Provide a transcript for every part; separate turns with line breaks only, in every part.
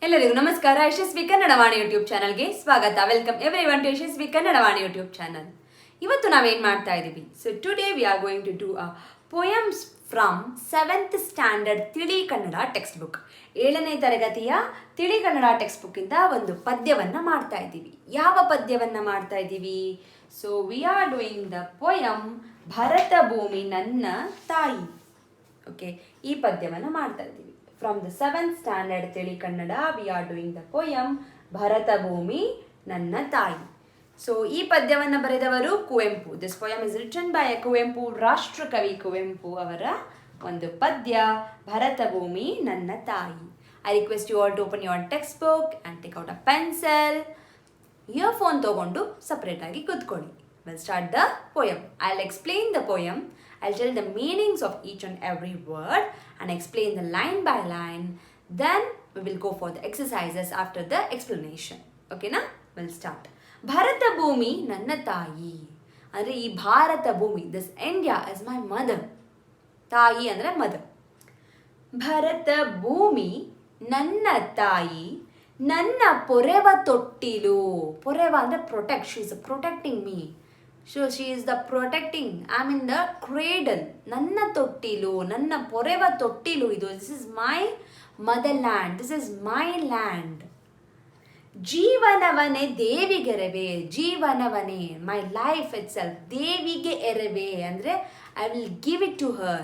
ಎಲ್ಲರಿಗೂ ನಮಸ್ಕಾರ. ಯಶಸ್ವಿ ಕನ್ನಡವಾಣಿ ಯೂಟ್ಯೂಬ್ ಚಾನಲ್ಗೆ ಸ್ವಾಗತ. Welcome everyone to Yashasvi Kannadavani YouTube channel. ಇವತ್ತು ನಾವೇನು ಮಾಡ್ತಾ ಇದ್ದೀವಿ? So today we are going to do a poems from 7th standard Tili Kannada text book. 7ನೇ ತರಗತಿಯ ತಿಳಿ ಕನ್ನಡ ಟೆಕ್ಸ್ಟ್ ಬುಕ್ಕಿಂದ ಒಂದು ಪದ್ಯವನ್ನು ಮಾಡ್ತಾ ಇದ್ದೀವಿ. ಯಾವ ಪದ್ಯವನ್ನು ಮಾಡ್ತಾ ಇದ್ದೀವಿ? So we are doing the poem Bharata ಭೂಮಿ ನನ್ನ ತಾಯಿ. ಓಕೆ, ಈ ಪದ್ಯವನ್ನು ಮಾಡ್ತಾ ಇದ್ದೀವಿ. From the 7th standard Teli Kannada, we are doing the poem Bharata Bhumi Nanna Thai. So, ಈ ಪದ್ಯವನ್ನು ಬರೆದವರು Kuvempu. This poem is written by Kuvempu, ರಾಷ್ಟ್ರಕವಿ ಕುವೆಂಪು ಅವರ ಒಂದು ಪದ್ಯ ಭರತ ಭೂಮಿ ನನ್ನ ತಾಯಿ. I request you all to open your textbook and take out a pencil. Earphone ತಗೊಂಡು ಸಪ್ರೇಟ್ ಆಗಿ ಕೂತ್ಕೊಳ್ಳಿ. We'll start the poem. I'll explain the poem. I'll tell the meanings of each and every word and explain the line by line. Then we will go for the exercises after the explanation. Okay na? We'll start. Bharata Bhumi Nanna Tayi. Andre ee Bharata Bhumi, this India is my mother. Tayi andre mother. Bharata Bhumi Nanna Tayi. Nanna Poreva Tottilu. Poreva andre protect. She is protecting me. So she is the protecting. I'm in the cradle. Nanna tottilu, nanna poreva tottilu idu. This is my motherland. This is my land. Jeevanavane devige erave. Jeevanavane, my life itself. Devige erave andre I will give it to her.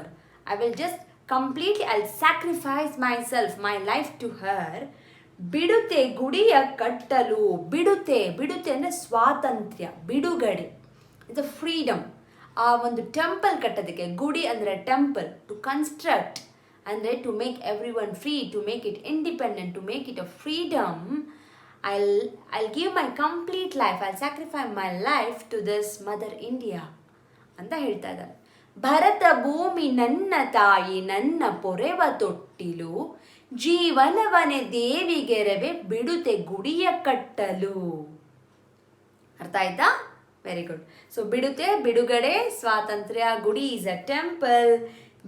I will just completely, I'll sacrifice myself, my life to her. Bidute gudiya kattalu. Bidute andre ಸ್ವಾತಂತ್ರ್ಯ, ಬಿಡುಗಡೆ. It's a freedom. ಆ ಒಂದು temple ಕಟ್ಟೋದಕ್ಕೆ, ಗುಡಿ ಅಂದರೆ temple, to construct ಅಂದರೆ to make every one free, to make it independent, to make it a freedom. I'll give my complete life, I'll sacrifice my life to this mother India ಅಂತ ಹೇಳ್ತಾ ಇದ್ದಾರೆ. ಭರತ ಭೂಮಿ ನನ್ನ ತಾಯಿ, ನನ್ನ ಪೊರೆವ ತೊಟ್ಟಿಲು, ಜೀವನವನೆ ದೇವಿಗೆರವೆ, ಬಿಡುತೆ ಗುಡಿಯ ಕಟ್ಟಲು. ಅರ್ಥ ಆಯ್ತಾ? Very good. ಸೊ ಬಿಡುತೆ ಬಿಡುಗಡೆ, ಸ್ವಾತಂತ್ರ್ಯ, ಗುಡಿ ಇಸ್ ಅ ಟೆಂಪಲ್,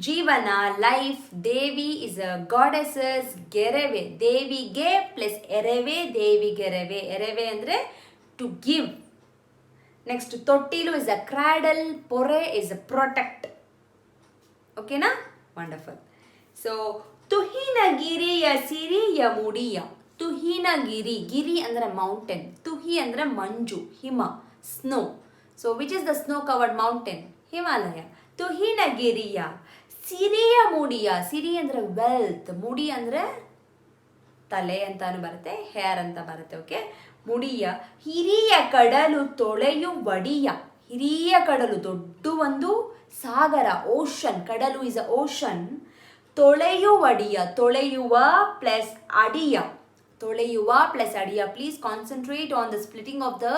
ಜೀವನ ಲೈಫ್, ದೇವಿ ಇಸ್ ಅ ಗಾಡೆಸಸ್, ಗೆರವೆ ದೇವಿಗೆ ಪ್ಲಸ್ ಎರವೆ ದೇವಿಗೆರವೆ, ಎರವೆ ಅಂದರೆ ಟು ಗಿವ್. ನೆಕ್ಸ್ಟ್ ತೊಟ್ಟಿಲು ಇಸ್ ಅ ಕ್ರಾಡಲ್, ಪೊರೆ ಇಸ್ ಅ ಪ್ರೊಟೆಕ್ಟ್. ಓಕೆನಾ? ವಂಡರ್ಫುಲ್. ಸೊ ತುಹಿನಗಿರಿಯ ಸಿರಿಯ ಮುಡಿಯ. ತುಹಿನಗಿರಿ, ಗಿರಿ ಅಂದರೆ ಮೌಂಟೇನ್, ತುಹಿ ಅಂದರೆ ಮಂಜು, ಹಿಮ, snow. So which is the snow covered mountain? Himalaya. ತುಹಿನಗಿರಿಯ ಸಿರಿಯ ಮುಡಿಯ. ಸಿರಿ ಅಂದರೆ ವೆಲ್ತ್, ಮುಡಿ ಅಂದರೆ ತಲೆ ಅಂತಾನು ಬರುತ್ತೆ, ಹೇರ್ ಅಂತ ಬರುತ್ತೆ. ಓಕೆ, ಮುಡಿಯ ಹಿರಿಯ ಕಡಲು ತೊಳೆಯು ಒಡಿಯ. ಹಿರಿಯ ಕಡಲು, ದೊಡ್ಡ ಒಂದು ಸಾಗರ, ಓಷನ್. ಕಡಲು ಇಸ್ ಅ ಓಷನ್. ತೊಳೆಯು ಒಡಿಯ, ತೊಳೆಯುವ ಪ್ಲಸ್ ಅಡಿಯ. ತೊಳೆಯುವ ಪ್ಲಸ್ ಅಡಿಯ. Please concentrate on the splitting of the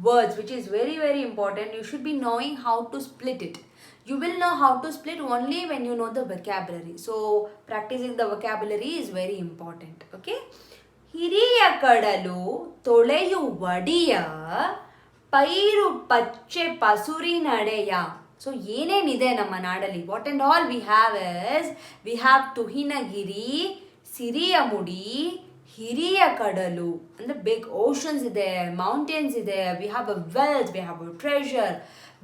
words, which is very very important. You should be knowing how to split it. You will know how to split only when you know the vocabulary. So practicing the vocabulary is very important. Okay. ಹಿರಿಯ ಕಡಲು ತೊಳೆಯು ಒಡಿಯ, ಪೈರು ಪಚ್ಚೆ ಪಸುರಿನಡೆಯ. So ಏನೇನಿದೆ ನಮ್ಮ ನಾಡಲ್ಲಿ, what and all we have is, we have ತುಹಿನಗಿರಿ, ಸಿರಿಯ ಮುಡಿ, ಹಿರಿಯ ಕಡಲು ಅಂದರೆ ಬಿಗ್ ಓಷನ್ಸ್ ಇದೆ, ಮೌಂಟೇನ್ಸ್ ಇದೆ, we have a wealth, we have a treasure,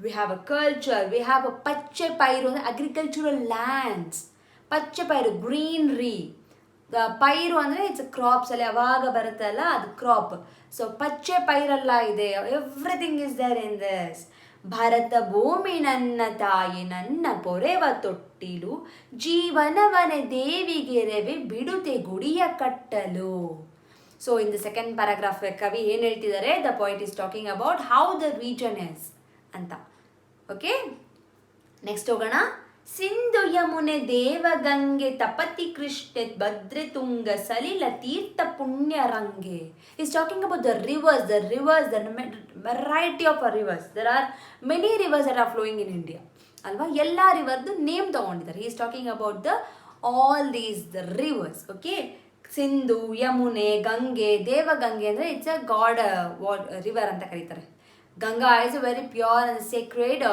we have a culture, we have a ಪಚ್ಚೆ ಪೈರು ಅಂದರೆ ಅಗ್ರಿಕಲ್ಚರಲ್ ಲ್ಯಾಂಡ್ಸ್, ಪಚ್ಚೆ ಪೈರು ಗ್ರೀನ್ರಿ. ಪೈರು ಅಂದರೆ ಇಟ್ಸ್ ಕ್ರಾಪ್ಸ್ ಅಲ್ಲಿ ಅವಾಗ ಬರುತ್ತಲ್ಲ, ಅದು ಕ್ರಾಪ್. ಸೊ ಪಚ್ಚೆ ಪೈರೆಲ್ಲ ಇದೆ, everything is there in this. Bharata ಭೂಮಿ ನನ್ನ ತಾಯಿ, ನನ್ನ ಪೊರೆವ ತೊಟ್ಟಿಲು, ಜೀವನವನೆ ದೇವಿಗೆರವೆ, ಬಿಡುತೆ ಗುಡಿಯ ಕಟ್ಟಲು. So in the second paragraph ಕವಿ ಏನು ಹೇಳ್ತಿದ್ದಾರೆ, the point is talking about how the region is ಅಂತ. ಓಕೆ, ನೆಕ್ಸ್ಟ್ ಹೋಗೋಣ. ಸಿಂಧು ಯಮುನೆ ದೇವಗಂಗೆ, ತಪತಿ ಕೃಷ್ಣೆ ಭದ್ರೆ ತುಂಗ, ಸಲಿಲ ತೀರ್ಥ ಪುಣ್ಯರಂಗೆ. Is talking about the rivers, the variety of rivers. There are many rivers that are flowing in India ಅಲ್ವಾ. ಎಲ್ಲ ರಿವರ್ದು ನೇಮ್ ತಗೊಂಡಿದ್ದಾರೆ. Is talking about the all these the rivers. Okay, Sindhu, Yamune, ಗಂಗೆ, ದೇವಗಂಗೆ ಅಂದರೆ ಇಟ್ಸ್ ಅ ಗಾಡ್ ರಿವರ್ ಅಂತ ಕರೀತಾರೆ. Ganga is a very pure and Sacred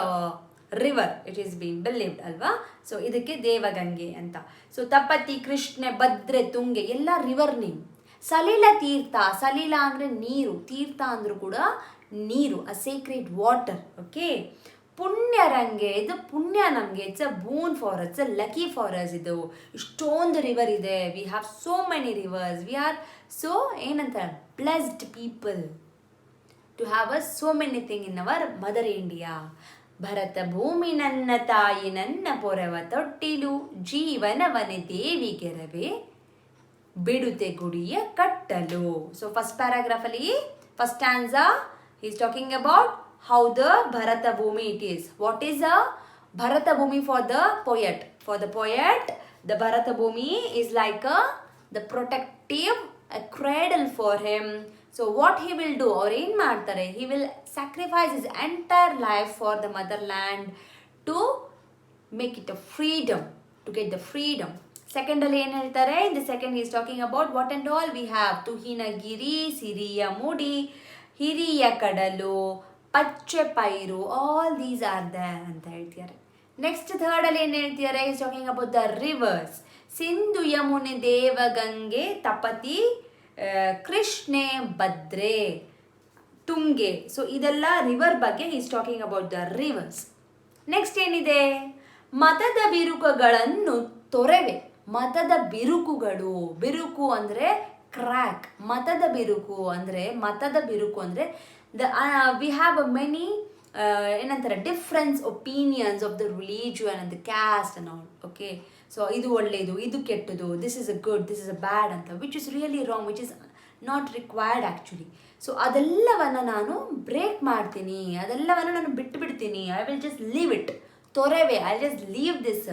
river, it is been believed ಅಲ್ವಾ. So ಇದಕ್ಕೆ ದೇವಗಂಗೆ ಅಂತ. ಸೊ ತಪತಿ, ಕೃಷ್ಣೆ, ಭದ್ರೆ, ತುಂಗೆ ಎಲ್ಲ ರಿವರ್ ನೇಮ್. ಸಲಿಲ ತೀರ್ಥ, ಸಲಿಲ ಅಂದರೆ ನೀರು, ತೀರ್ಥ ಅಂದರೂ ಕೂಡ ನೀರು, ಅ ಸೀಕ್ರೆಟ್ ವಾಟರ್. ಓಕೆ, ಪುಣ್ಯರಂಗೆ, ಇದು ಪುಣ್ಯ ನಮಗೆ, it's a boon for it's a lucky for us. ಇದು ಇಷ್ಟೊಂದು ರಿವರ್ ಇದೆ, we have so many rivers, we are so ಏನಂತಾರೆ blessed people to have a so many thing in our mother India. ಭರತ ಭೂಮಿ ನನ್ನ ತಾಯಿ, ನನ್ನ ಪೊರವ ತೊಟ್ಟಿಲು, ಜೀವನವನೆ ದೇವಿಗೆರವೆ, ಬಿಡುತ್ತೆ ಗುಡಿಯ ಕಟ್ಟಲು. ಸೊ ಫಸ್ಟ್ ಪ್ಯಾರಾಗ್ರಾಫ್ ಅಲ್ಲಿ first ಸ್ಟ್ಯಾನ್ಸಾ he is talking about how the Bharata Bhumi it is. What is a Bharata Bhumi for the poet? For the poet, the Bharata Bhumi is like the protective, a cradle for him. So what he will do, or ಏನು ಮಾಡ್ತಾರೆ, he will sacrifice his entire life for the motherland to make it a freedom, to get the freedom. Second ಅಲ್ಲಿ ಏನು ಹೇಳ್ತಾರೆ, in the second he is talking about what and all we have. ತುಹಿನಗಿರಿ, ಸಿರಿಯ ಮುಡಿ, ಹಿರಿಯ ಕಡಲು, ಪಚ್ಚೆ ಪೈರು, all these are there ಅಂತ ಹೇಳ್ತಿದ್ದಾರೆ. ನೆಕ್ಸ್ಟ್ ಥರ್ಡ್ ಅಲ್ಲಿ ಏನು ಹೇಳ್ತಿದ್ದಾರೆ, is talking about the rivers. Sindhu Yamune Devagange Tapati Krishne Bhadre Tunge. So ಇದೆಲ್ಲ ರಿವರ್ ಬಗ್ಗೆ is talking about the rivers. Next ಏನಿದೆ, ಮತದ ಬಿರುಕುಗಳನ್ನು ತೊರೆವೆ. ಮತದ ಬಿರುಕುಗಳು, ಬಿರುಕು ಅಂದರೆ ಕ್ರ್ಯಾಕ್, ಮತದ ಬಿರುಕು ಅಂದರೆ the we have a many ಏನಂತಾರೆ difference opinions of the religion and the caste and all. Okay, so ಇದು ಒಳ್ಳೆಯದು, ಇದು ಕೆಟ್ಟದು, this is a good, this is a bad ಅಂತ, which is really wrong, which is not required actually. So ಅದೆಲ್ಲವನ್ನು ನಾನು break ಮಾಡ್ತೀನಿ, ಅದೆಲ್ಲವನ್ನು ನಾನು ಬಿಟ್ಬಿಡ್ತೀನಿ. I will just leave it, ತೊರೆವೆ, I just leave this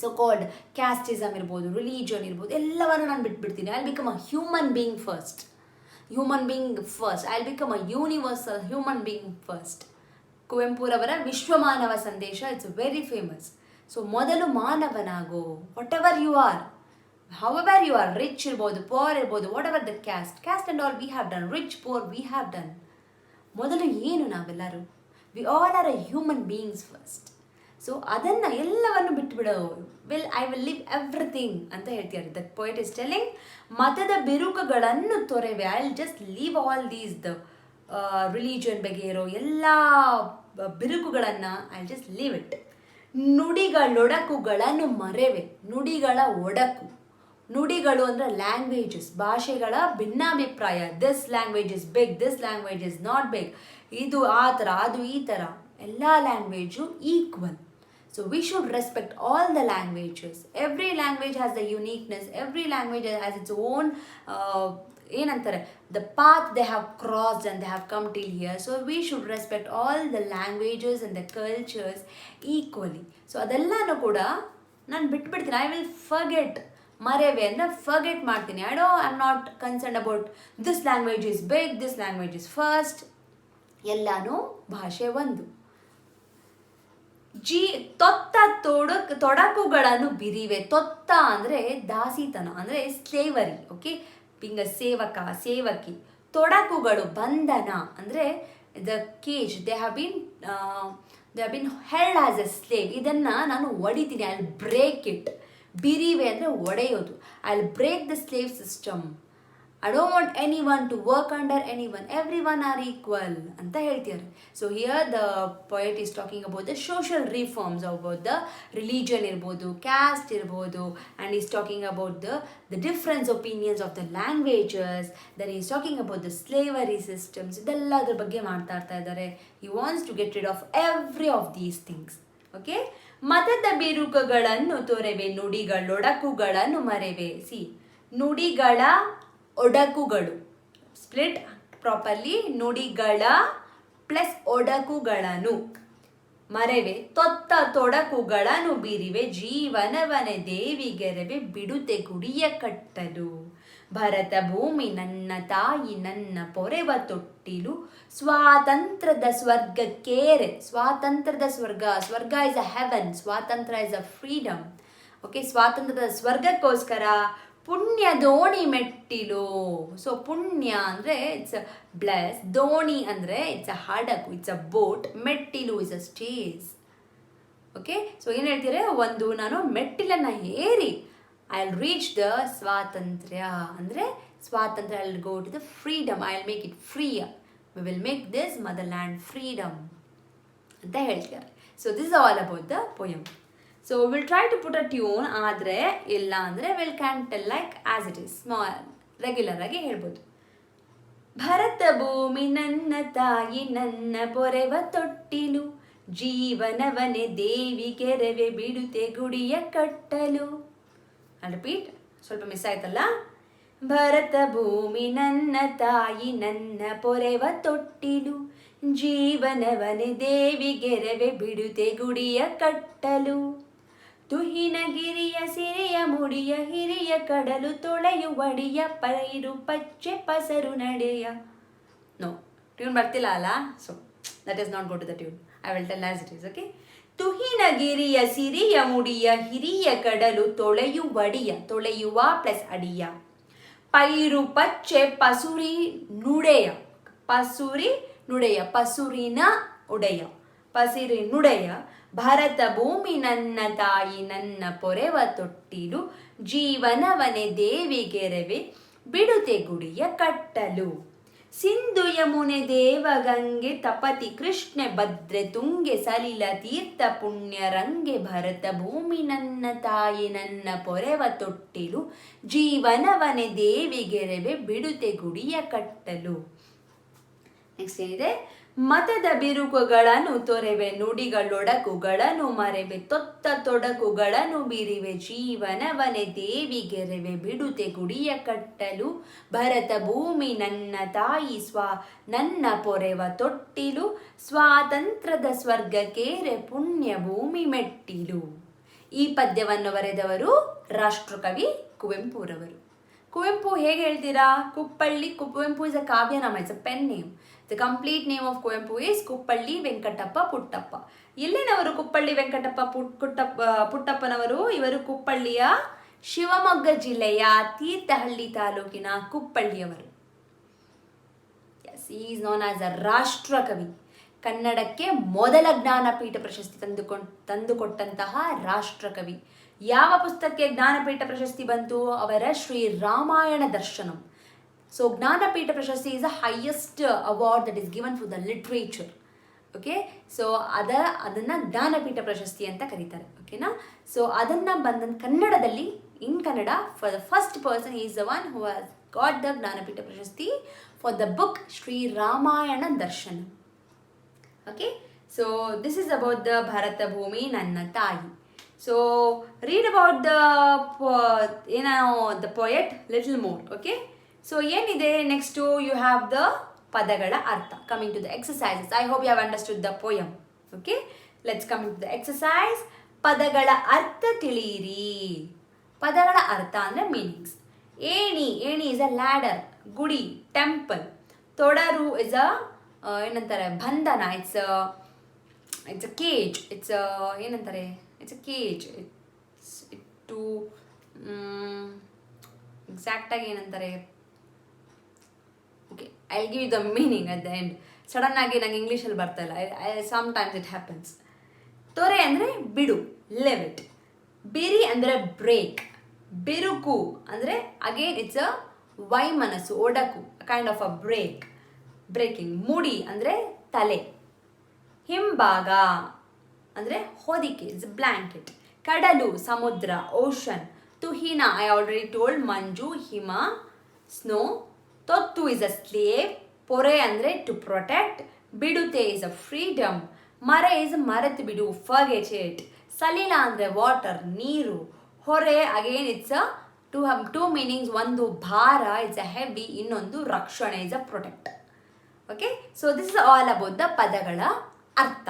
so called casteism ಇರ್ಬೋದು, religion ಇರ್ಬೋದು, ಎಲ್ಲವನ್ನು ನಾನು ಬಿಟ್ಬಿಡ್ತೀನಿ. I will become a human being first, I will become a universal human being first. ಕುವೆಂಪುರವರ ವಿಶ್ವಮಾನವ ಸಂದೇಶ, ಇಟ್ಸ್ ವೆರಿ ಫೇಮಸ್. ಸೊ ಮೊದಲು ಮಾನವನಾಗೋ, whatever you are, however you are, rich ಇರ್ಬೋದು, ಪೋರ್ ಇರ್ಬೋದು, whatever the caste and all we have done, rich poor we have done. ಮೊದಲು ಏನು ನಾವೆಲ್ಲರೂ, we all are a human beings first. So ಅದನ್ನು ಎಲ್ಲವನ್ನು ಬಿಟ್ಟುಬಿಡೋ, I will live everything ಅಂತ ಹೇಳ್ತಿದ್ದಾರೆ. ದಟ್ ಪೋಯಟ್ ಇಸ್ ಟೆಲ್ಲಿಂಗ್, ಮತದ ಬಿರುಕುಗಳನ್ನು ತೊರೆವೆ, I will just leave all these the religion ಬಗ್ಗೆ ಇರೋ ಎಲ್ಲ ಬಿರುಕುಗಳನ್ನು, I will just leave it. ನುಡಿಗಳೊಡಕುಗಳನ್ನು ಮರೆವೆ, ನುಡಿಗಳ ಒಡಕು, ನುಡಿಗಳು ಅಂದರೆ ಲ್ಯಾಂಗ್ವೇಜಸ್, ಭಾಷೆಗಳ ಭಿನ್ನಾಭಿಪ್ರಾಯ. This language is big, this language is not big, ಇದು ಆ ಥರ, ಅದು ಈ ಥರ, ಎಲ್ಲ language equal. So we should respect all the languages. Every language has the uniqueness. Every language has its own ಏನಂತಾರೆ the path they have crossed and they have come till here. So we should respect all the languages and the cultures equally. So ಅದೆಲ್ಲನೂ ಕೂಡ ನಾನು ಬಿಟ್ಬಿಡ್ತೀನಿ. I will forget, ಮರೆವೆ ಅಂದರೆ forget ಮಾಡ್ತೀನಿ. I am not concern about this language is big, this language is first. ಎಲ್ಲನೂ ಭಾಷೆ ಒಂದು. ತೊತ್ತ ತೊಡಕುಗಳನ್ನು ಬಿರಿವೆ. ತೊತ್ತ ಅಂದರೆ ದಾಸಿತನ, ಅಂದರೆ ಸ್ಲೇವರಿ. ಓಕೆ, ಬಿಂಗ ಸೇವಕಿ. ತೊಡಕುಗಳು ಬಂಧನ ಅಂದರೆ the cage, they have been held as a slave. ಇದನ್ನು ನಾನು ಒಡಿತೀನಿ, ಐ ವಿಲ್ ಬ್ರೇಕ್ ಇಟ್. ಬಿರಿವೆ ಅಂದರೆ ಒಡೆಯೋದು. I will break the slave system. I don't want anyone to work under anyone. Everyone are equal ಅಂತ ಹೇಳ್ತಿದ್ದಾರೆ. So here the poet is talking about the social reforms, about the religion ಇರ್ಬೋದು, caste ಇರ್ಬೋದು, and he's talking about the different opinions of the languages. Then he's talking about the slavery systems. ಇದೆಲ್ಲದ್ರ ಬಗ್ಗೆ ಮಾತಾಡ್ತಾ ಇದ್ದಾರೆ. He wants to get rid of every of these things. Okay? ಮತದ ಬಿರುಕುಗಳನ್ನು ತೊರೆವೆ, ನುಡಿಗಳೊಡಕುಗಳನ್ನು ಮರೆವೆ. C, ನುಡಿಗಳ ಒಡಕುಗಳು, split properly, ನುಡಿಗಳ plus ಒಡಕುಗಳನ್ನು ಮರೆವೆ. ತೊತ್ತ ತೊಡಕುಗಳನ್ನು ಬಿರಿವೆ, ಜೀವನವನೆ ದೇವಿಗೆರವೆ, ಬಿಡುತ್ತೆ ಗುಡಿಯ ಕಟ್ಟಲು. ಭರತ ಭೂಮಿ ನನ್ನ ತಾಯಿ, ನನ್ನ ಪೊರೆವ ತೊಟ್ಟಿಲು, ಸ್ವಾತಂತ್ರ್ಯದ ಸ್ವರ್ಗಕ್ಕೇರೆ. ಸ್ವಾತಂತ್ರ್ಯದ ಸ್ವರ್ಗ ಇಸ್ ಅ ಹೆವನ್, ಸ್ವಾತಂತ್ರ್ಯ ಇಸ್ ಅ ಫ್ರೀಡಮ್. ಓಕೆ, ಸ್ವಾತಂತ್ರ್ಯದ ಸ್ವರ್ಗಕ್ಕೋಸ್ಕರ ಪುಣ್ಯ ದೋಣಿ ಮೆಟ್ಟಿಲು. ಸೊ ಪುಣ್ಯ ಅಂದರೆ ಇಟ್ಸ್ ಅ ಬ್ಲೆಸ್, ದೋಣಿ ಅಂದರೆ ಇಟ್ಸ್ ಅ ಹಡಗು, ಇಟ್ಸ್ ಅ ಬೋಟ್, ಮೆಟ್ಟಿಲು is a stage. Okay, so ಏನು ಹೇಳ್ತೀರಾ, ನಾನು ಮೆಟ್ಟಿಲನ್ನು ಏರಿ ಐ ವಿಲ್ ರೀಚ್ ದ ಸ್ವಾತಂತ್ರ್ಯ ಅಂದರೆ ಸ್ವಾತಂತ್ರ್ಯ, I will go to the freedom, I will make it free, we will make this motherland freedom ಅಂತ ಹೇಳ್ತಾರೆ. So this is all about the poem. So will try to put a tune, ಆದರೆ ಇಲ್ಲ ಅಂದರೆ will can tell like as it is, regular ಆಗಿ ಹೇಳ್ಬೋದು. ಭರತ ಭೂಮಿ ನನ್ನ ತಾಯಿ, ನನ್ನ ಪೊರೆವ ತೊಟ್ಟಿಲು, ಜೀವನವನೆ ದೇವಿಗೆರವೆ ಬಿಡುತ್ತೆ ಗುಡಿಯ ಕಟ್ಟಲು. ರಿಪೀಟ್, ಸ್ವಲ್ಪ ಮಿಸ್ ಆಯ್ತಲ್ಲ. ಭರತ ಭೂಮಿ ನನ್ನ ತಾಯಿ, ನನ್ನ ಪೊರೆವ ತೊಟ್ಟಿಲು, ಜೀವನವನೆ ದೇವಿಗೆರವೆ ಬಿಡುತ್ತೆ ಗುಡಿಯ ಕಟ್ಟಲು. ತುಹಿನಗಿರಿಯ ಸಿರಿಯ ಮುಡಿಯ ಹಿರಿಯ ಕಡಲು ತೊಳೆಯುವಡಿಯ ಪೈರು ಪಚ್ಚೆ ಪಸರು ನಡೆಯ. ನೋ, ಟ್ಯೂನ್ ಬರ್ತಿಲ್ಲ ಅಲ್ಲ, so that is not go to the tune, I will tell as it is. Okay. ತುಹಿನಗಿರಿಯ ಸಿರಿಯ ಮುಡಿಯ ಹಿರಿಯ ಕಡಲು ತೊಳೆಯುವಡಿಯ, ತೊಳೆಯುವ ಪ್ಲಸ್ ಅಡಿಯ, ಪೈರು ಪಚ್ಚೆ ಪಸುರಿ ನುಡೆಯ, ಪಸುರಿ ನುಡೆಯ, ಪಸುರಿನ ಉಡೆಯ, ಪಸಿರಿ ನುಡೆಯ. ಭರತ ಭೂಮಿ ನನ್ನ ತಾಯಿ, ನನ್ನ ಪೊರೆವ ತೊಟ್ಟಿಲು, ಜೀವನವನೆ ದೇವಿಗೆರವೆ ಬಿಡುತ್ತೆ ಗುಡಿಯ ಕಟ್ಟಲು. ಸಿಂಧು ಯಮುನೆ ದೇವಗಂಗೆ, ತಪತಿ ಕೃಷ್ಣೆ ಭದ್ರೆ ತುಂಗೆ, ಸಲಿಲ ತೀರ್ಥ ಪುಣ್ಯರಂಗೆ. ಭರತ ಭೂಮಿ ನನ್ನ ತಾಯಿ, ನನ್ನ ಪೊರೆವ ತೊಟ್ಟಿಲು, ಜೀವನವನೆ ದೇವಿಗೆರವೆ ಬಿಡುತ್ತೆ ಗುಡಿಯ ಕಟ್ಟಲು. ನೆಕ್ಸ್ಟ್ ಏನಿದೆ? ಮತದ ಬಿರುಕುಗಳನ್ನು ತೊರೆವೆ, ನುಡಿಗಳೊಡಕುಗಳನ್ನು ಮರೆವೆ, ತೊತ್ತ ತೊಡಕುಗಳನ್ನು ಬಿರಿವೆ, ಜೀವನವನೆ ದೇವಿಗೆರವೆ ಬಿಡುತ್ತೆ ಗುಡಿಯ ಕಟ್ಟಲು. ಭರತ ಭೂಮಿ ನನ್ನ ತಾಯಿ, ನನ್ನ ಪೊರೆವ ತೊಟ್ಟಿಲು, ಸ್ವಾತಂತ್ರ್ಯದ ಸ್ವರ್ಗಕ್ಕೇರೆ ಪುಣ್ಯ ಭೂಮಿ ಮೆಟ್ಟಿಲು. ಈ ಪದ್ಯವನ್ನು ಬರೆದವರು ರಾಷ್ಟ್ರಕವಿ ಕುವೆಂಪುರವರು. ಕುವೆಂಪು ಹೇಗೆ ಹೇಳ್ತೀರಾ? ಕುಪ್ಪಳ್ಳಿ. ಕುವೆಂಪು ಇಸ್ ಅ ಕಾವ್ಯನಾಮ, it's a pen name. The complete name of Kuvempu is Kuppalli Venkatappa Puttappa. ಎಲ್ಲಿನವರು ಕುಪ್ಪಳ್ಳಿ ವೆಂಕಟಪ್ಪ ಪುಟ್ಟಪ್ಪನವರು? ಇವರು ಕುಪ್ಪಳ್ಳಿಯ ಶಿವಮೊಗ್ಗ ಜಿಲ್ಲೆಯ ತೀರ್ಥಹಳ್ಳಿ ತಾಲೂಕಿನ ಕುಪ್ಪಳ್ಳಿಯವರು. Yes, he is known as a Rashtrakavi. ಕನ್ನಡಕ್ಕೆ ಮೊದಲ ಜ್ಞಾನಪೀಠ ಪ್ರಶಸ್ತಿ ತಂದುಕೊಟ್ಟಂತಹ ರಾಷ್ಟ್ರಕವಿ. ಯಾವ ಪುಸ್ತಕಕ್ಕೆ ಜ್ಞಾನಪೀಠ ಪ್ರಶಸ್ತಿ ಬಂತು? ಅವರ Sri Ramayana Darshanam. So Jnanpith prashasti is the highest award that is given for the literature. Okay, so ಅದನ್ನು ಜ್ಞಾನಪೀಠ ಪ್ರಶಸ್ತಿ ಅಂತ ಕರೀತಾರೆ. ಓಕೆನಾ? ಸೊ ಅದನ್ನು ಕನ್ನಡದಲ್ಲಿ, in Kannada, for the first person is the one who has got the Jnanpith prashasti for the book Sri Ramayana Darshanam. Okay, so this is about the Bharata Bhumi ನನ್ನ Thayi. So read about the poet little more. Okay, so ಏನಿದೆ next? You have the ಪದಗಳ ಅರ್ಥ. Coming to the exercises. I hope you have understood the poem. Okay, let's coming to the exercise. ಪದಗಳ ಅರ್ಥ ತಿಳಿಯಿರಿ. ಪದಗಳ ಅರ್ಥ ಅಂದರೆ ಮೀನಿಂಗ್ಸ್. ಏಣಿ, ಏಣಿ ಇಸ್ ಅ ಲ್ಯಾಡರ್, ಗುಡಿ, ಟೆಂಪಲ್. ತೊಡರು ಇಸ್ ಅ ಏನಂತಾರೆ, ಬಂಧನ, ಇಟ್ಸ್ ಅ ಕೇಜ್, ಏನಂತಾರೆ, ಇಟ್ಸ್ ಅ ಕೇಜ್. ಟು ಎಕ್ಸಾಕ್ಟಾಗಿ ಏನಂತಾರೆ? Okay, I give the meaning at the end. Sudden ಆಗಿ ನಂಗೆ ಇಂಗ್ಲೀಷಲ್ಲಿ ಬರ್ತಾ ಇಲ್ಲ, ಸಮ್ ಟೈಮ್ಸ್ ಇಟ್ ಹ್ಯಾಪನ್ಸ್. ತೊರೆ ಅಂದರೆ ಬಿಡು, ಲಿವ್ ಇಟ್. ಬಿರಿ ಅಂದರೆ ಬ್ರೇಕ್. ಬಿರುಕು ಅಂದರೆ ಅಗೇನ್ ಇಟ್ಸ್ ಅ ವೈಮನಸ್ಸು, ಒಡಕು, kind of a break, breaking. ಮುಡಿ ಅಂದರೆ ತಲೆ. ಹಿಂಭಾಗ ಅಂದರೆ ಹೊದಿಕೆ, ಇಟ್ಸ್ ಬ್ಲ್ಯಾಂಕೆಟ್. ಕಡಲು, ಸಮುದ್ರ, ಓಷನ್. ತುಹಿನ, ಐ ಆಲ್ರೆಡಿ ಟೋಲ್ಡ್, ಮಂಜು, ಹಿಮ, ಸ್ನೋ. ತೊತ್ತು ಇಸ್ ಅ ಸ್ಲೇವ್. ಪೊರೆ ಅಂದರೆ ಟು ಪ್ರೊಟೆಕ್ಟ್. ಬಿಡುತ್ತೆ ಇಸ್ ಅ ಫ್ರೀಡಮ್. ಮರೆ ಇಸ್ ಮರೆತು ಬಿಡು, ಫರ್ಗೆಟ್ ಇಟ್. ಸಲಿಲ ಅಂದರೆ ವಾಟರ್, ನೀರು. ಹೊರೆ again it's a two meanings. ಒಂದು ಭಾರ, ಇಟ್ಸ್ ಅ ಹೆವಿ. ಇನ್ನೊಂದು ರಕ್ಷಣೆ, is a protect. Okay, so this is all about the ಪದಗಳ ಅರ್ಥ.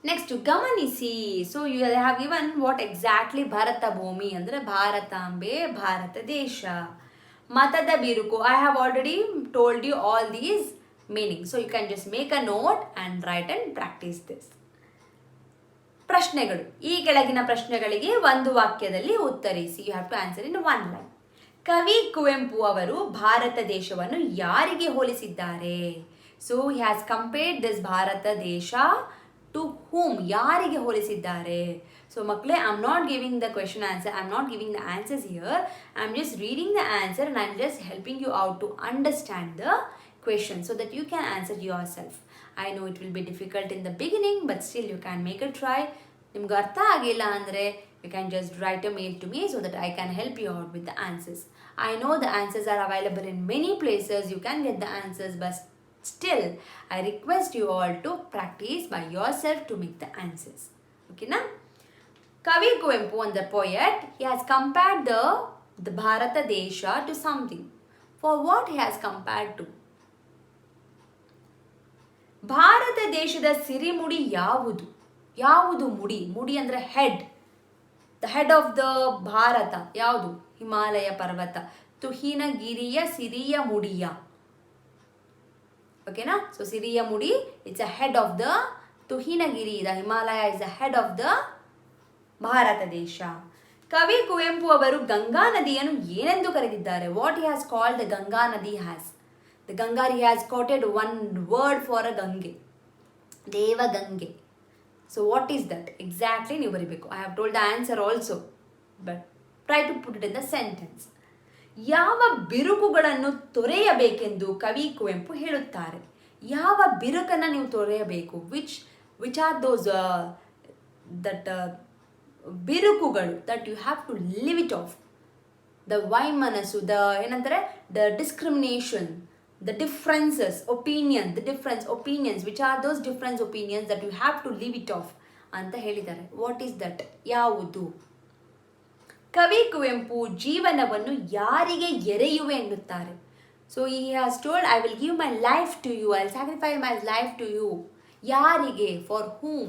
ನೆಕ್ಸ್ಟ್ ಗಮನಿಸಿ. So you have given what exactly Bharata Bhumi ಅಂದರೆ ಭಾರತಾಂಬೆ, ಭಾರತ ದೇಶ. ಮತದ ಬಿರುಕು, I have already told you all these meaning. So you can just make a note and write and practice this. ಪ್ರಶ್ನೆಗಳು. ಈ ಕೆಳಗಿನ ಪ್ರಶ್ನೆಗಳಿಗೆ ಒಂದು ವಾಕ್ಯದಲ್ಲಿ ಉತ್ತರಿಸಿ. You have to answer in one line. ಕವಿ ಕುವೆಂಪು ಅವರು ಭಾರತ ದೇಶವನ್ನು ಯಾರಿಗೆ ಹೋಲಿಸಿದ್ದಾರೆ? So he has compared this Bharata desha to whom, ಯಾರಿಗೆ ಹೋಲಿಸಿದ್ದಾರೆ. ಸೊ ಮಕ್ಕಳೇ, I am not giving the question answer, I am not giving the answers here, I am just reading the answer and I'm just helping you out to understand the question so that you can answer yourself. I know it will be difficult in the beginning, but still you can make a try. ನಿಮ್ಗೆ ಅರ್ಥ ಆಗಿಲ್ಲ ಅಂದರೆ you can just write a mail to me so that I can help you out with the answers. I know the answers are available in many places, you can get the answers, but still I request you all to practice by yourself to make the answers. Okay na? Kavi Kuvempu, and the poet, he has compared the Bharata Desha to something. For what he has compared to? Bharat ದೇಶದ ಸಿರಿಮುಡಿ ಯಾವುದು? ಯಾವುದು ಮುಡಿ? ಮುಡಿ ಅಂದರೆ head. The head of the Bharat ಯಾವುದು? ಹಿಮಾಲಯ ಪರ್ವತ. ತುಹಿನಗಿರಿಯ ಸಿರಿಯ ಮುಡಿಯ. ಓಕೆನಾ? ಸೊ ಸಿರಿಯ ಮುಡಿ, it's a head of the ತುಹಿನಗಿರಿ. The Himalaya is the head of the Bharata desha. ಕವಿ ಕುವೆಂಪು ಅವರು ಗಂಗಾ ನದಿಯನ್ನು ಏನೆಂದು ಕರೆದಿದ್ದಾರೆ? What he has called the Ganga nadi has? The Ganga, he has quoted one word for a Gange. Deva Gange. So what is that? Exactly ನೀವು ಬರಿಬೇಕು. I have told the answer also, but try to put it in the sentence. ಯಾವ ಬಿರುಕುಗಳನ್ನು ತೊರೆಯಬೇಕೆಂದು ಕವಿ ಕುವೆಂಪು ಹೇಳುತ್ತಾರೆ? ಯಾವ ಬಿರುಕನ್ನು ನೀವು ತೊರೆಯಬೇಕು? which are those ಬಿರುಕುಗಳು that you have to live it off. The ವೈಮನಸ್ಸು, ಏನಂತಾರೆ, the discrimination, the differences, opinions, which are those different opinions that you have to leave it off ಅಂತ ಹೇಳಿದ್ದಾರೆ. What is that? ಯಾವುದು? ಕವಿ ಕುವೆಂಪು ಜೀವನವನ್ನು ಯಾರಿಗೆ ಎರೆಯುವೆ ಎನ್ನುತ್ತಾರೆ? So he has told, I will give my life to you, I will sacrifice my life to you. ಯಾರಿಗೆ? For whom?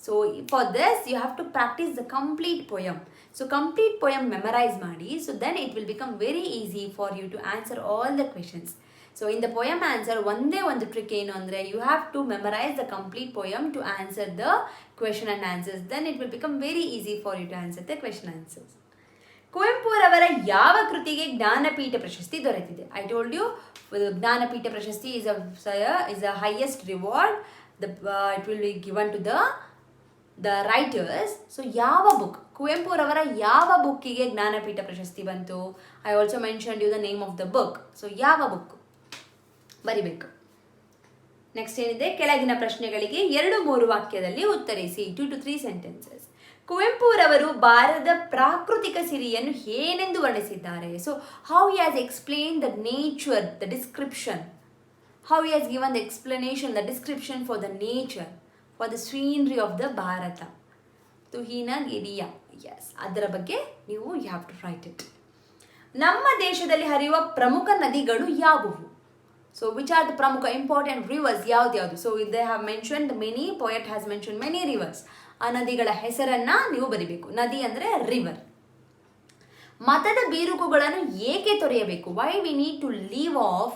So for this you have to practice the complete poem. So complete poem memorize ಮಾಡಿ. So then it will become very easy for you to answer all the questions. So in the poem answer, ಒಂದೇ ಒಂದು trick ಏನು ಅಂದರೆ, you have to memorize the complete poem to answer the question and answers. Then it will become very easy for you to answer the question answers. ಕುವೆಂಪುರವರ ಯಾವ ಕೃತಿಗೆ ಜ್ಞಾನಪೀಠ ಪ್ರಶಸ್ತಿ ದೊರೆತಿದೆ? I told you Jnanpith ಪ್ರಶಸ್ತಿ is a highest reward. It will be given to the writers. So ಯಾವ book? ಕುವೆಂಪುರವರ ಯಾವ ಬುಕ್ಕಿಗೆ ಜ್ಞಾನಪೀಠ ಪ್ರಶಸ್ತಿ ಬಂತು? I also mentioned you the name of the book. So ಯಾವ ಬುಕ್ ಬರಿಬೇಕು. ನೆಕ್ಸ್ಟ್ ಏನಿದೆ? ಕೆಳಗಿನ ಪ್ರಶ್ನೆಗಳಿಗೆ 2-3 ವಾಕ್ಯದಲ್ಲಿ ಉತ್ತರಿಸಿ. 2 to 3 sentences. ಕುವೆಂಪುರವರು ಭಾರತದ ಪ್ರಾಕೃತಿಕ ಸಿರಿಯನ್ನು ಏನೆಂದು ವರ್ಣಿಸಿದ್ದಾರೆ? So how he has explain the nature, the description, how he has given the explanation, the description for the nature, for the scenery of the Bharata. ತುಹಿನಗಿರಿಯ, ಎಸ್, ಅದರ ಬಗ್ಗೆ ನೀವು you have to write it. ನಮ್ಮ ದೇಶದಲ್ಲಿ ಹರಿಯುವ ಪ್ರಮುಖ ನದಿಗಳು ಯಾವುವು? ಸೊ ವಿಚ್ ಆರ್ ದ ಪ್ರಮುಖ ಇಂಪಾರ್ಟೆಂಟ್ ರಿವರ್ಸ್? ಯಾವ್ದು? So they have mentioned many, poet has mention many rivers. ಆ ನದಿಗಳ ಹೆಸರನ್ನ ನೀವು ಬರಿಬೇಕು. ನದಿ ಅಂದರೆ ರಿವರ್. ಮತದ ಬೀರುಕುಗಳನ್ನು ಏಕೆ ತೊರೆಯಬೇಕು? Why we need to leave off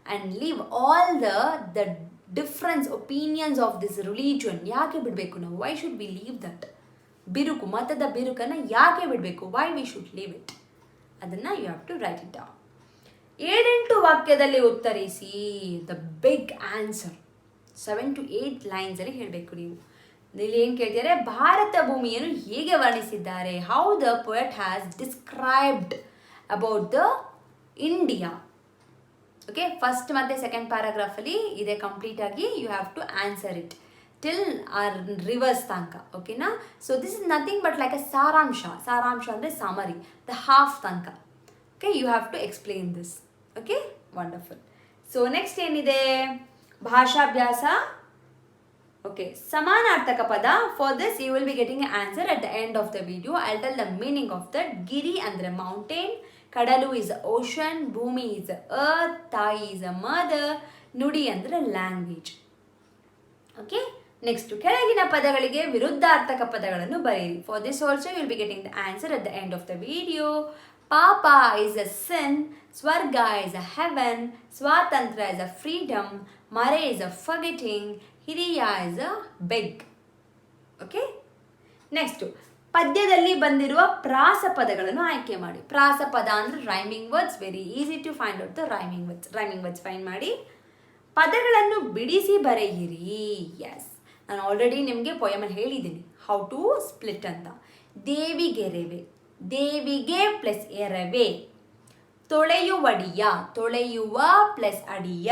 and leave all the difference opinions of this religion. ಯಾಕೆ ಬಿಡಬೇಕು ನಾವು? Why should we leave that? ಬಿರುಕು, ಮತದ ಬಿರುಕನ್ನು ಯಾಕೆ ಬಿಡಬೇಕು? Why we should leave it? ಅದನ್ನು you have to write it down. 7-8 ವಾಕ್ಯದಲ್ಲಿ ಉತ್ತರಿಸಿ. ದ ಬಿಗ್ ಆನ್ಸರ್ 7 to 8 ಲೈನ್ಸಲ್ಲಿ ಹೇಳಬೇಕು ನೀವು. ಇಲ್ಲಿ ಏನು ಕೇಳ್ತಿದ್ದಾರೆ? ಭಾರತ ಭೂಮಿಯನ್ನು ಹೇಗೆ ವರ್ಣಿಸಿದ್ದಾರೆ? How the poet has described about the India. Okay, first ಮತ್ತು ಸೆಕೆಂಡ್ ಪ್ಯಾರಾಗ್ರಾಫಲ್ಲಿ ಇದೆ ಕಂಪ್ಲೀಟ್ ಆಗಿ. You have to answer it till our rivers ತನಕ. ಓಕೆನಾ? So this is nothing but like a ಸಾರಾಂಶ. ಸಾರಾಂಶ ಅಂದರೆ ಸಮರಿ, ದ ಹಾಫ್ ತನಕ. Okay, you have to explain this. Okay, wonderful. So next ಏನಿದೆ? ಭಾಷಾಭ್ಯಾಸ. ಓಕೆ, ಸಮಾನಾರ್ಥಕ ಪದ. For this you will be getting a answer at the end of the video. I tell the meaning of that. ಗಿರಿ ಅಂದರೆ mountain, ಕಡಲು is ocean, ಭೂಮಿ is earth, ತಾಯಿ is a mother, ನುಡಿ ಅಂದರೆ ಲ್ಯಾಂಗ್ವೇಜ್. ಓಕೆ, ನೆಕ್ಸ್ಟ್ ಕೆಳಗಿನ ಪದಗಳಿಗೆ ವಿರುದ್ಧಾರ್ಥಕ ಪದಗಳನ್ನು ಬರೆಯಿರಿ. For this also you will be getting the answer at the end of the video. ಪಾಪ is a sin, Swarga is a heaven, Swatantra is a freedom, Mare is a forgetting, Hiriya is a beg. Okay? Next, ಪದ್ಯದಲ್ಲಿ ಬಂದಿರುವ ಪ್ರಾಸ ಪದಗಳನ್ನು ಆಯ್ಕೆ ಮಾಡಿ. ಪ್ರಾಸ ಪದ ಅಂದರೆ rhyming words. Very easy to find out the rhyming words find ಮಾಡಿ. ಪದಗಳನ್ನು ಬಿಡಿಸಿ ಬರೆಯಿರಿ. ಎಸ್, ನಾನು ಆಲ್ರೆಡಿ ನಿಮಗೆ ಪೊಯಮಲ್ಲಿ ಹೇಳಿದ್ದೀನಿ ಹೌ ಟು ಸ್ಪ್ಲಿಟ್ ಅಂತ. ದೇವಿಗೆರವೆ, ದೇವಿಗೆ ಪ್ಲಸ್ ಎರವೆ. ತೊಳೆಯುವಡಿಯ, ತೊಳೆಯುವ ಪ್ಲಸ್ ಅಡಿಯ.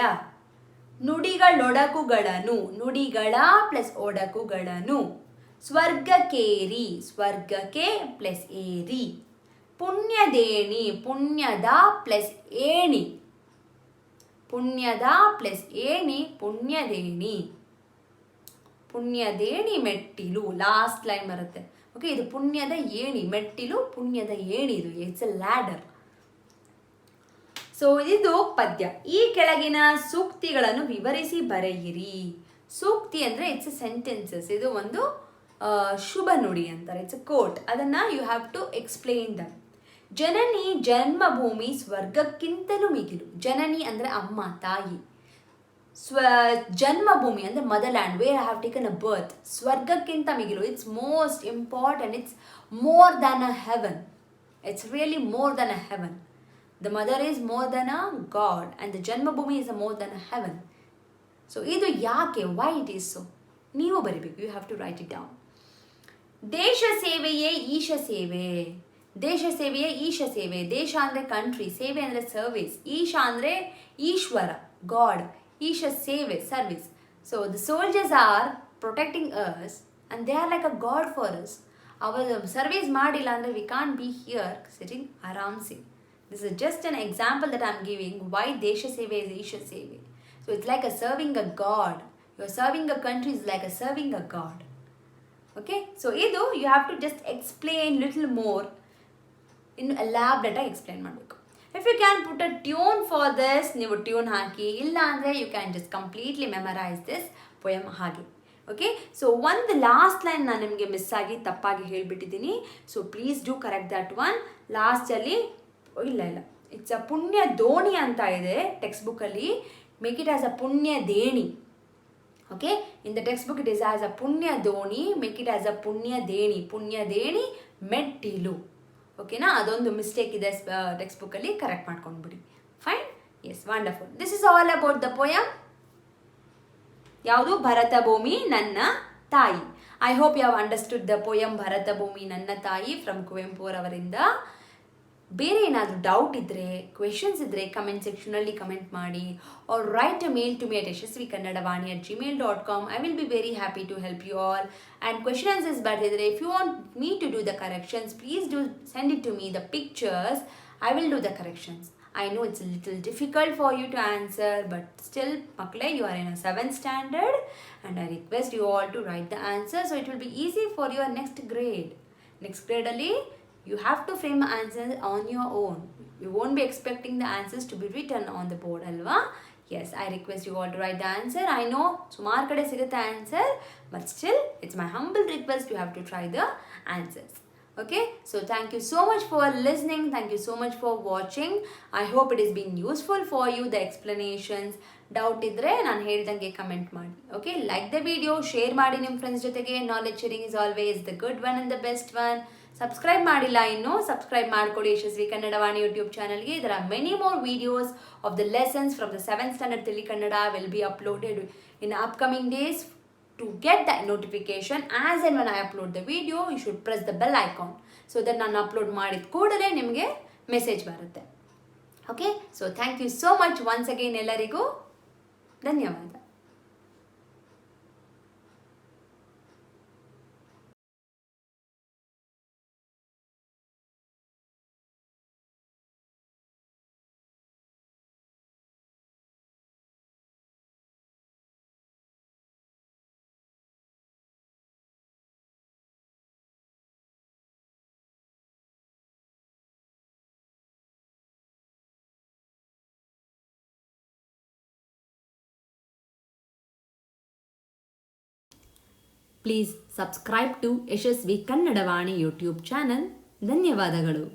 ನುಡಿಗಳೊಡಕುಗಳನ್ನು, ನುಡಿಗಳ ಪ್ಲಸ್ ಒಡಕುಗಳನ್ನು. ಸ್ವರ್ಗಕ್ಕೇರಿ, ಸ್ವರ್ಗಕ್ಕೆ ಪ್ಲಸ್ ಏರಿ. ಪುಣ್ಯದೇಣಿ, ಪುಣ್ಯದ ಪ್ಲಸ್ ಏಣಿ. ಪುಣ್ಯದ ಪ್ಲಸ್ ಏಣಿ, ಪುಣ್ಯದೇಣಿ. ಪುಣ್ಯದೇಣಿ ಮೆಟ್ಟಿಲು, ಲಾಸ್ಟ್ ಲೈನ್ ಬರುತ್ತೆ. ಓಕೆ, ಇದು ಪುಣ್ಯದ ಏಣಿ, ಮೆಟ್ಟಿಲು ಪುಣ್ಯದ ಏಣಿ, ಇದು ಇಟ್ಸ್ ಎ ಲ್ಯಾಡರ್. ಸೊ ಇದು ಪದ್ಯ. ಈ ಕೆಳಗಿನ ಸೂಕ್ತಿಗಳನ್ನು ವಿವರಿಸಿ ಬರೆಯಿರಿ. ಸೂಕ್ತಿ ಅಂದರೆ ಇಟ್ಸ್ ಎ ಸೆಂಟೆನ್ಸಸ್, ಇದು ಒಂದು ಶುಭ ನುಡಿ ಅಂತಾರೆ, ಇಟ್ಸ್ ಎ ಕೋಟ್. ಅದನ್ನು you have to explain them. ಜನನಿ ಜನ್ಮಭೂಮಿ ಸ್ವರ್ಗಕ್ಕಿಂತಲೂ ಮಿಗಿಲು. ಜನನಿ ಅಂದರೆ ಅಮ್ಮ, ತಾಯಿ. ಜನ್ಮಭೂಮಿ ಅಂದರೆ mother land, where I have taken a birth. ಸ್ವರ್ಗಕ್ಕಿಂತ ಮಿಗಿಲು, it's most important, it's more than a heaven. It's really more than a heaven. The mother is more than a God and the Janmabhoomi is more than a heaven. So, idu yake, why it is so? Neevu baribeku, you have to write it down. Desha seveye Isha seve. Desha seveye Isha seve. Desha andre country, seve andre service. Isha andre Ishwara, God. Isha seve, service. So, the soldiers are protecting us and they are like a God for us. Our service madilla andre we can't be here sitting aramse. This is just an example that I am giving why Desha Seva is Isha Seva. So it's like a serving a God. You are serving a country is like a serving a God. Okay? So idu you have to just explain little more in elaborate explain ಮಾಡಬೇಕು. If you can put a tune for this, ನೀವು tune ಹಾಕಿ. ಇಲ್ಲ ಅಂದರೆ you can just completely memorize this poem ಹಾಗೆ. Okay, so ಒಂದು last line ನಾನು ನಿಮಗೆ miss ಆಗಿ ತಪ್ಪಾಗಿ ಹೇಳಿಬಿಟ್ಟಿದ್ದೀನಿ. So please do correct that one. ಲಾಸ್ಟಲ್ಲಿ ಇಲ್ಲ ಇಟ್ಸ್ ಅ ಪುಣ್ಯ ದೋಣಿ ಅಂತ ಇದೆ ಟೆಕ್ಸ್ಟ್ ಬುಕ್ಕಲ್ಲಿ. ಮೇಕ್ ಇಟ್ ಆಸ್ ಅ ಪುಣ್ಯ ದೇಣಿ. Okay, in the text book it is as a ಪುಣ್ಯ ದೋಣಿ, ಮೇಕ್ ಇಟ್ ಆಸ್ ಅ ಪುಣ್ಯ ದೇಣಿ. ಪುಣ್ಯ ದೇಣಿ ಮೆಟ್ಟಿಲು. ಓಕೆನಾ, ಅದೊಂದು ಮಿಸ್ಟೇಕ್ ಇದೆ ಟೆಕ್ಸ್ಟ್ ಬುಕ್ಕಲ್ಲಿ, ಕರೆಕ್ಟ್ ಮಾಡ್ಕೊಂಡ್ಬಿಡಿ. Fine, yes, wonderful. This is all about the poem. ಯಾವುದು? ಭರತ ಭೂಮಿ ನನ್ನ Thayi. I hope you have understood the poem Bharata ಭೂಮಿ ನನ್ನ ತಾಯಿ ಫ್ರಮ್ ಕುವೆಂಪು ಅವರಿಂದ. ಬೇರೆ ಏನಾದರೂ ಡೌಟ್ ಇದ್ದರೆ, ಕ್ವೆಶನ್ಸ್ ಇದ್ದರೆ ಕಮೆಂಟ್ ಸೆಕ್ಷನಲ್ಲಿ ಕಮೆಂಟ್ ಮಾಡಿ. Or write a mail to me at yashasvikannadavani@gmail.com. I will be very happy to help you all. And question answers ಬರ್ತಿದ್ರೆ, if you want me to do the corrections, please do send it to me the pictures. I will do the corrections. I know it's a little difficult for you to answer, but still, Makle, you are in a 7th standard and I request you all to write the answer so it will be easy for your next grade. Next grade, Ali, you have to frame answers on your own. You won't be expecting the answers to be written on the board, alva? Yes, I request you all to write the answer. I know, sumar kade sigutta answer, but still, it's my humble request you have to try the answers. Okay, so thank you so much for listening. Thank you so much for watching. I hope it has been useful for you, the explanations. Doubt idre ನಾನು ಹೇಳಿದಂಗೆ comment ಮಾಡಿ. Okay, like the video, share ಮಾಡಿ ನಿಮ್ಮ friends ಜೊತೆಗೆ. Knowledge sharing is always the good one and the best one. Subscribe ಮಾಡಿಲ್ಲ ಇನ್ನೂ, subscribe ಮಾಡ್ಕೊಳ್ಳಿ Yashasvi Kannadavani YouTube ಚಾನಲ್ಗೆ. There are many more videos of the lessons from the 7th standard Tili Kannada will be uploaded in upcoming days. To get that notification as and when I upload the video, you should press the bell icon so that ನಾನು upload ಮಾಡಿದ ಕೂಡಲೇ ನಿಮಗೆ message ಬರುತ್ತೆ. Okay, so thank you so much once again. ಎಲ್ಲರಿಗೂ ಧನ್ಯವಾದ. Please subscribe to Yashasvi Kannadavani YouTube channel. ಧನ್ಯವಾದಗಳು.